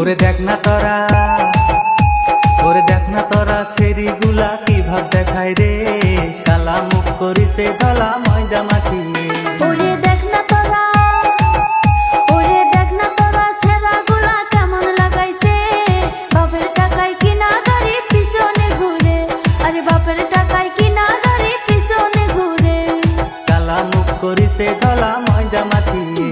ওরে দেখ না তোরা, ওরে দেখ না তোরা সেরিগুলা কি ভাব দেখায় রে, কালা মুখ করিছে ধলা ময়দা মাখিয়ে। ওরে দেখ না তোরা, ওরে দেখ না তোরা সেরাগুলা কেমন লাগাইছে, বাপের টাকায় কিনা গাড়ি পিছনে ঘুরে, আরে বাপের টাকায় কিনা গাড়ি পিছনে ঘুরে, কালা মুখ করিছে ধলা ময়দা মাখিয়ে।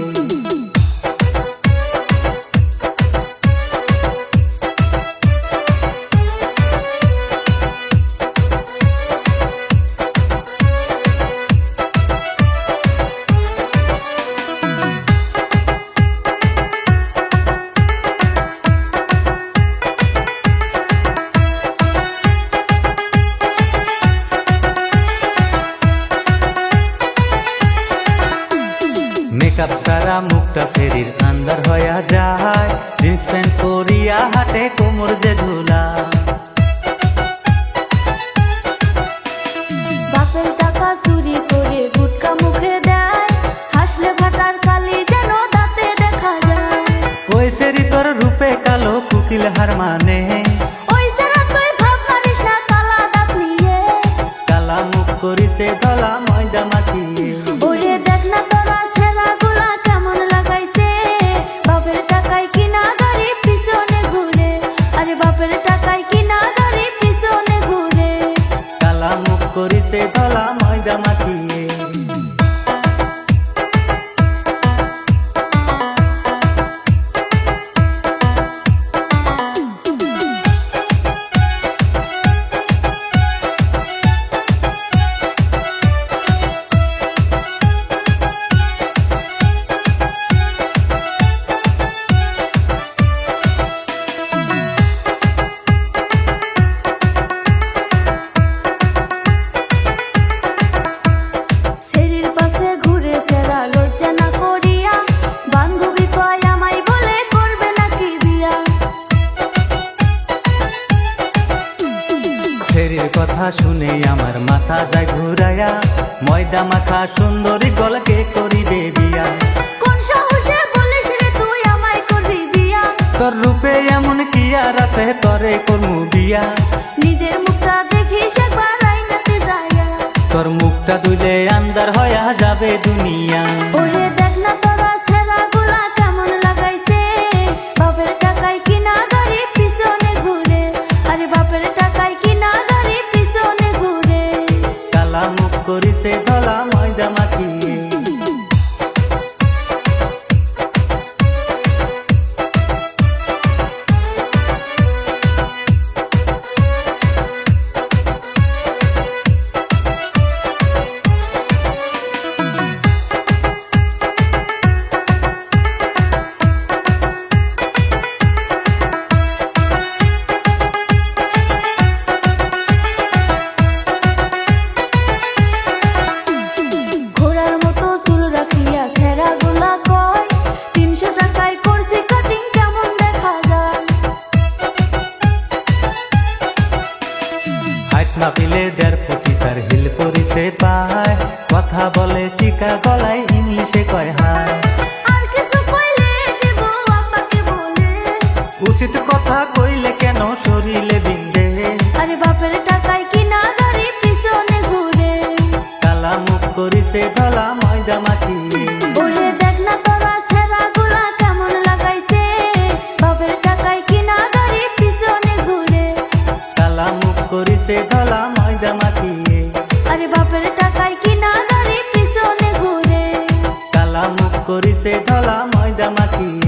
মেকআপ সারা মুখটা শরীর আন্দার হয়ে যায়, জিন্স প্যান্ট পরিয়া হাতে কোমর যে ধুলা। বাপের টাকা চুরি করে গুটকা মুখে দেয়, হাসলে ভাটার কালি যেন দাঁতে দেখা যায়। ওই সেরি তোর রূপে কালো কুকিল হার মানে, ওই সেরা তুই ভাব মারিস না কালা দাঁত নিয়ে, কালা মুখ করিছে ধলা ময়দা মাখিয়ে। ওরে দেখ না তোরা সেরাগুলা কেমন লাগাইছে, বাপের টাকায় কিনা গাড়ি পিছনে ঘুরে, আরে বাপের টাকায় কিনা গাড়ি পিছনে ঘুরে, কালা মুখ করিছে ধলা ময়দা মাখিয়ে। সেরির পাশে ঘুরে সেরা লজ্জা না করিয়া, বান্ধবী কয় আমায় বলে করবে নাকি বিয়া। সেরির কথা শুনে আমার মাথা যায় ঘুরাইয়া, ময়দা মাখা সুন্দরী গলকে করিবে বিয়া। কোন সাহসে বলিস রে তুই আমায় করবি বিয়া, তোর রূপে এমন কি আর আছে তরে করমু বিয়া। নিজের মুখটা দেখিস একবার আইনাতে যাইয়া, তোর মুখটা দুইলে আন্দার হয়ে যাবে দুনিয়া। ওরে দেখ না তোরা সেরাগুলা কেমন লাগাইছে, বাপের টাকায় কিনা গাড়ি পিছনে ঘুরে, আরে বাপের টাকায় কিনা গাড়ি পিছনে ঘুরে, কালা মুখ করিছে ধলা ময়দা মাখিয়ে। ঘোড়ার মতো চুল রাখিয়া সেরাগুলা কয়, 300 টাকায় করছি কাটিং কেমন দেখা যায়। হাইট না পিলে 1.5 ফুটি তার হিল করিছে পায়, কথা বলে চিকা গলায় ইংলিশে কয় হায়। আর কিছু কইলে দেব আপাকে বলে, উচিত কথা কইলে কেন শরীরে বিন্দে, আরে বাপের টাকায় কিনা গাড়ি পিছনে ঘুরে, কালা মুখ করিছে ধলা ময়দা মাখিয়ে। ওরে দেখ না তোরা সেরাগুলা কেমন লাগাইছে, বাপের টাকায় কিনা গাড়ি পিছনে ঘুরে, কালা মুখ করিছে ধলা ময়দা মাখিয়ে। আরে বাপের টাকায় কিনা গাড়ি পিছনে ঘুরে, কালা মুখ করিছে ধলা ময়দা মাখিয়ে।